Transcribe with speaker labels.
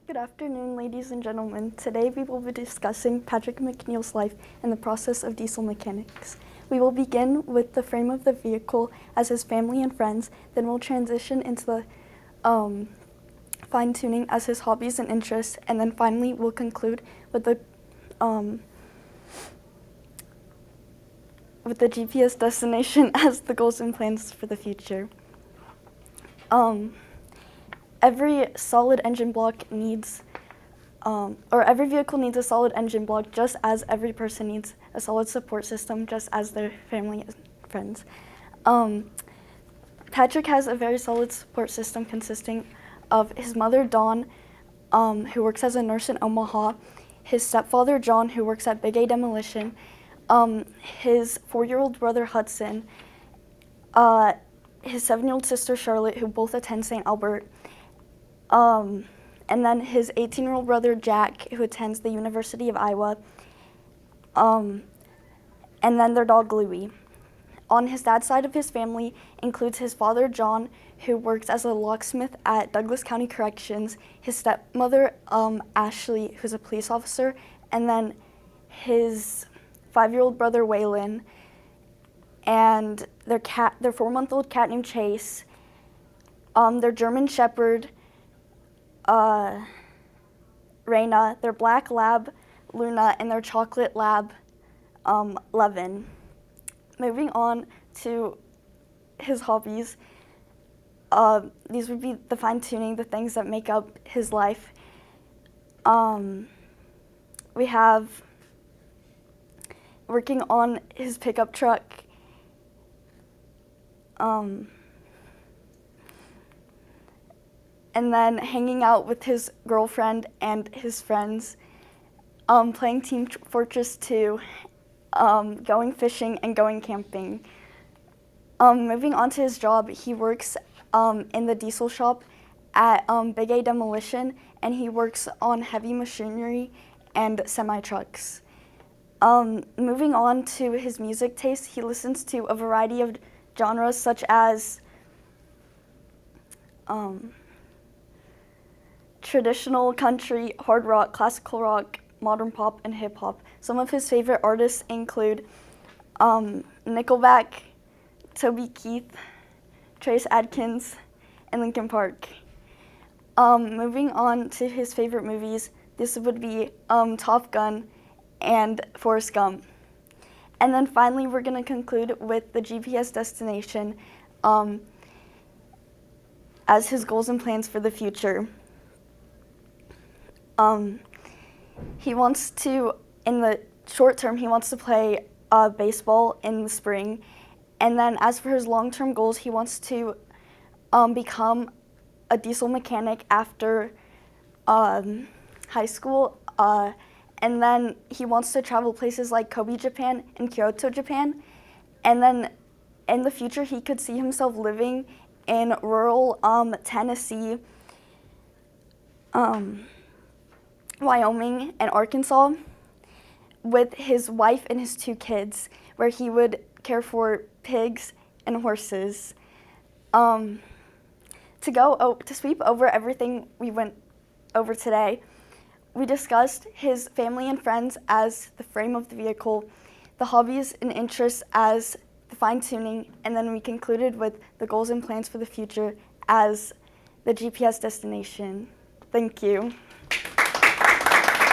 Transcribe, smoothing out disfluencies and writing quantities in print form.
Speaker 1: Good afternoon, ladies and gentlemen. Today we will be discussing Patrick McNeil's life and the process of diesel mechanics. We will begin with the frame of the vehicle as his family and friends, then we'll transition into the fine-tuning as his hobbies and interests, and then finally we'll conclude with the GPS destination as the goals and plans for the future. Every solid engine block needs, or every vehicle needs a solid engine block, just as every person needs a solid support system, just as their family and friends. Patrick has a very solid support system consisting of his mother, Dawn, who works as a nurse in Omaha, his stepfather, John, who works at Big A Demolition, his 4-year-old brother, Hudson, his 7-year-old sister, Charlotte, who both attend St. Albert, and then his 18-year-old brother, Jack, who attends the University of Iowa, and then their dog, Louie. On his dad's side of his family includes his father, John, who works as a locksmith at Douglas County Corrections, his stepmother, Ashley, who's a police officer, and then his 5-year-old brother, Waylon, and their 4-month-old cat named Chase, their German Shepherd, Raina, their black lab, Luna, and their chocolate lab, Levin. Moving on to his hobbies, these would be the fine-tuning, the things that make up his life. We have working on his pickup truck, and then hanging out with his girlfriend and his friends, playing Team Fortress 2, going fishing and going camping. Moving on to his job, he works in the diesel shop at Big A Demolition, and he works on heavy machinery and semi-trucks. Moving on to his music taste, he listens to a variety of genres such as traditional country, hard rock, classical rock, modern pop, and hip hop. Some of his favorite artists include Nickelback, Toby Keith, Trace Adkins, and Linkin Park. Moving on to his favorite movies, this would be Top Gun and Forrest Gump. And then finally, we're going to conclude with the GPS destination as his goals and plans for the future. He wants to, in the short term, he wants to play baseball in the spring. And then as for his long-term goals, he wants to become a diesel mechanic after high school. And then he wants to travel places like Kobe, Japan, and Kyoto, Japan. And then in the future, he could see himself living in rural Tennessee, Wyoming, and Arkansas with his wife and his 2 kids, where he would care for pigs and horses. To sweep over everything we went over today, we discussed his family and friends as the frame of the vehicle, the hobbies and interests as the fine-tuning, and then we concluded with the goals and plans for the future as the GPS destination. Thank you.